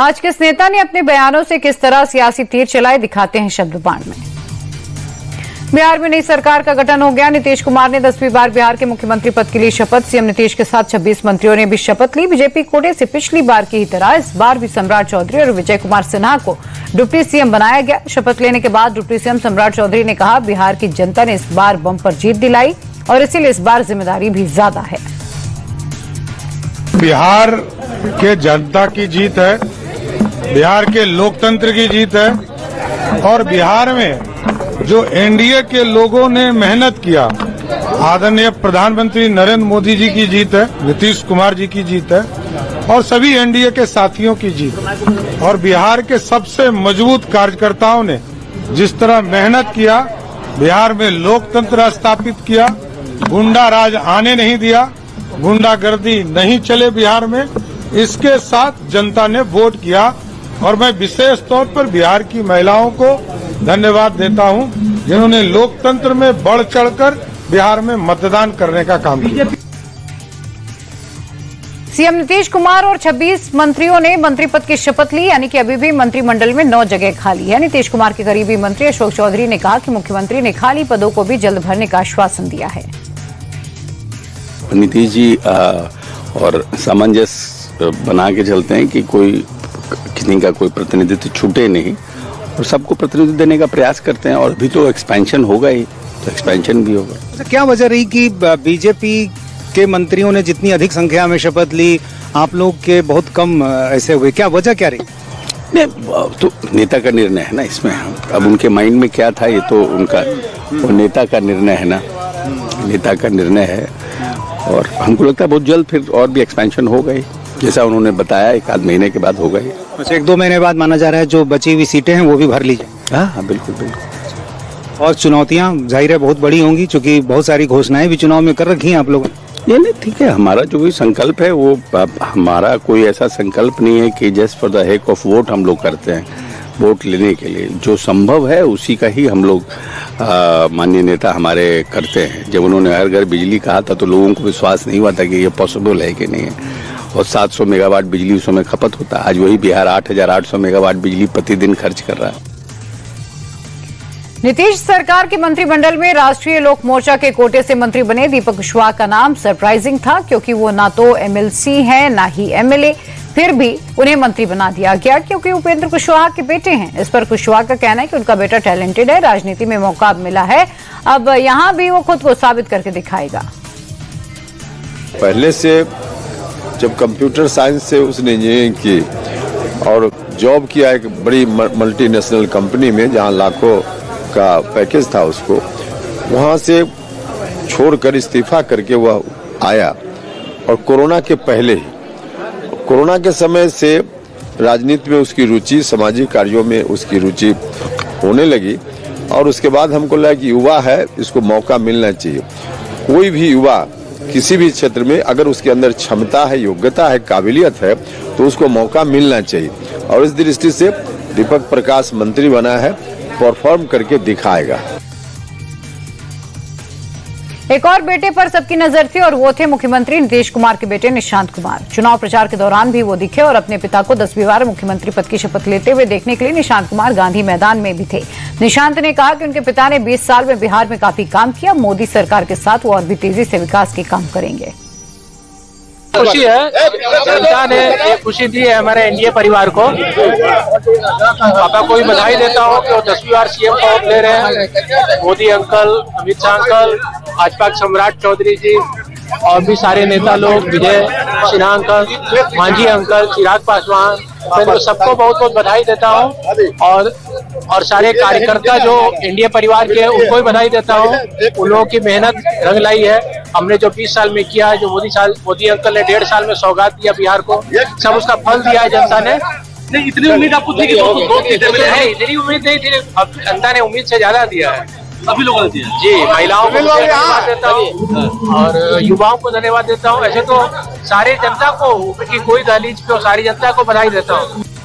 आज किस नेता ने अपने बयानों से किस तरह सियासी तीर चलाए, दिखाते हैं शब्द बाण में। बिहार में नई सरकार का गठन हो गया। नीतीश कुमार ने 10वीं बार बिहार के मुख्यमंत्री पद के लिए शपथ। सीएम नीतीश के साथ 26 मंत्रियों ने भी शपथ ली। बीजेपी कोटे से पिछली बार की ही तरह इस बार भी सम्राट चौधरी और विजय कुमार सिन्हा को डिप्टी सीएम बनाया गया। शपथ लेने के बाद डिप्टी सीएम सम्राट चौधरी ने कहा, बिहार की जनता ने इस बार बम्पर जीत दिलाई और इसीलिए इस बार जिम्मेदारी भी ज्यादा है। बिहार के जनता की जीत है, बिहार के लोकतंत्र की जीत है और बिहार में जो एनडीए के लोगों ने मेहनत किया, आदरणीय प्रधानमंत्री नरेंद्र मोदी जी की जीत है, नीतीश कुमार जी की जीत है और सभी एनडीए के साथियों की जीत। और बिहार के सबसे मजबूत कार्यकर्ताओं ने जिस तरह मेहनत किया, बिहार में लोकतंत्र स्थापित किया, गुंडा राज आने नहीं दिया, गुंडागर्दी नहीं चले बिहार में, इसके साथ जनता ने वोट किया। और मैं विशेष तौर पर बिहार की महिलाओं को धन्यवाद देता हूं, जिन्होंने लोकतंत्र में बढ़ चढ़कर बिहार में मतदान करने का काम किया। सीएम नीतीश कुमार और 26 मंत्रियों ने मंत्री पद की शपथ ली, यानी कि अभी भी मंत्रिमंडल में 9 जगह खाली है। नीतीश कुमार के करीबी मंत्री अशोक चौधरी ने कहा कि मुख्यमंत्री ने खाली पदों को भी जल्द भरने का आश्वासन दिया है। नीतीश जी और सामंजस्य बना के चलते हैं कि कोई किसी का कोई प्रतिनिधित्व छूटे नहीं और सबको प्रतिनिधित्व देने का प्रयास करते हैं। और अभी तो एक्सपेंशन होगा ही, तो एक्सपेंशन भी होगा। क्या वजह रही कि बीजेपी के मंत्रियों ने जितनी अधिक संख्या में शपथ ली, आप लोग के बहुत कम ऐसे हुए? क्या वजह क्या रही? नहीं, तो नेता का निर्णय है ना इसमें। अब उनके माइंड में क्या था, ये तो उनका वो नेता का निर्णय है ना, नेता का निर्णय है। और हमको लगता है बहुत जल्द फिर और भी एक्सपेंशन हो गई, जैसा उन्होंने बताया 1-आध महीने के बाद हो गई। अच्छा, 1-2 महीने बाद माना जा रहा है जो बची हुई सीटें हैं वो भी भर ली जाए। हाँ, बिल्कुल बिल्कुल। और चुनौतियां जाहिर है बहुत बड़ी होंगी, क्योंकि बहुत सारी घोषणाएं भी चुनाव में कर रखी हैं आप लोगों ने। नहीं, ठीक है, हमारा जो भी संकल्प है वो हमारा कोई ऐसा संकल्प नहीं है कि just for the heck of vote हम लोग करते हैं। वोट लेने के लिए जो संभव है उसी का ही हम लोग माननीय नेता हमारे करते हैं। जब उन्होंने हर घर बिजली कहा था तो लोगों को विश्वास नहीं हुआ था कि ये पॉसिबल है कि नहीं है। और 700 मेगावाट बिजली उस समय खपत होता। आज वही बिहार 8,800 मेगावाट बिजली प्रतिदिन खर्च कर रहा है। नीतीश सरकार के मंत्रिमंडल में राष्ट्रीय लोक मोर्चा के कोटे से मंत्री बने दीपक कुशवाहा का नाम सरप्राइजिंग था, क्योंकि वो ना तो एमएलसी हैं ना ही एमएलए। फिर भी उन्हें मंत्री बना दिया गया क्योंकि उपेंद्र कुशवाहा के बेटे हैं। इस पर कुशवाहा का कहना है कि उनका बेटा टैलेंटेड है, राजनीति में मौका मिला है, अब यहां भी वो खुद को साबित करके दिखाएगा। पहले से जब कंप्यूटर साइंस से उसने इंजीनियरिंग की और जॉब किया एक बड़ी मल्टीनेशनल कंपनी में, जहां लाखों का पैकेज था उसको, वहां से छोड़कर इस्तीफा करके वह आया। और कोरोना के पहले ही, कोरोना के समय से राजनीति में उसकी रुचि, सामाजिक कार्यों में उसकी रुचि होने लगी। और उसके बाद हमको लगा कि युवा है, इसको मौका मिलना चाहिए। कोई भी युवा किसी भी क्षेत्र में अगर उसके अंदर क्षमता है, योग्यता है, काबिलियत है, तो उसको मौका मिलना चाहिए। और इस दृष्टि से दीपक प्रकाश मंत्री बना है, परफॉर्म करके दिखाएगा। एक और बेटे पर सबकी नजर थी और वो थे मुख्यमंत्री नीतीश कुमार के बेटे निशांत कुमार। चुनाव प्रचार के दौरान भी वो दिखे और अपने पिता को 10वीं बार मुख्यमंत्री पद की शपथ लेते हुए देखने के लिए निशांत कुमार गांधी मैदान में भी थे। निशांत ने कहा कि उनके पिता ने 20 साल में बिहार में काफी काम किया। मोदी सरकार के साथ वो और भी तेजी से विकास के काम करेंगे। खुशी है, जनता ने ये खुशी दी है हमारे एनडीए परिवार को। पापा को भी बधाई देता हूँ कि वो 10वीं बार सीएम का पद ले रहे हैं। मोदी अंकल, अमित शाह अंकल, भाजपा के सम्राट चौधरी जी और भी सारे नेता लोग, विजय सिन्हा अंकल, मांझी अंकल, चिराग पासवान, मैं तो सबको बहुत बहुत बधाई देता हूँ। और सारे कार्यकर्ता जो एनडीए परिवार के, उनको भी बधाई देता हूँ। उन लोगों की मेहनत रंग लाई है। हमने जो 20 साल में किया है, जो मोदी अंकल ने 1.5 साल में सौगात दिया बिहार को, सब उसका फल दिया है जनता ने। नहीं, इतनी उम्मीद आपको थी कि इतनी उम्मीद नहीं थी, अब जनता ने उम्मीद से ज्यादा दिया है। सभी लोगों ने दिया जी, महिलाओं को धन्यवाद देता हूँ और युवाओं को धन्यवाद देता हूँ। ऐसे तो सारे जनता को, कि कोई दहलीज पे सारी जनता को बधाई देता हूँ।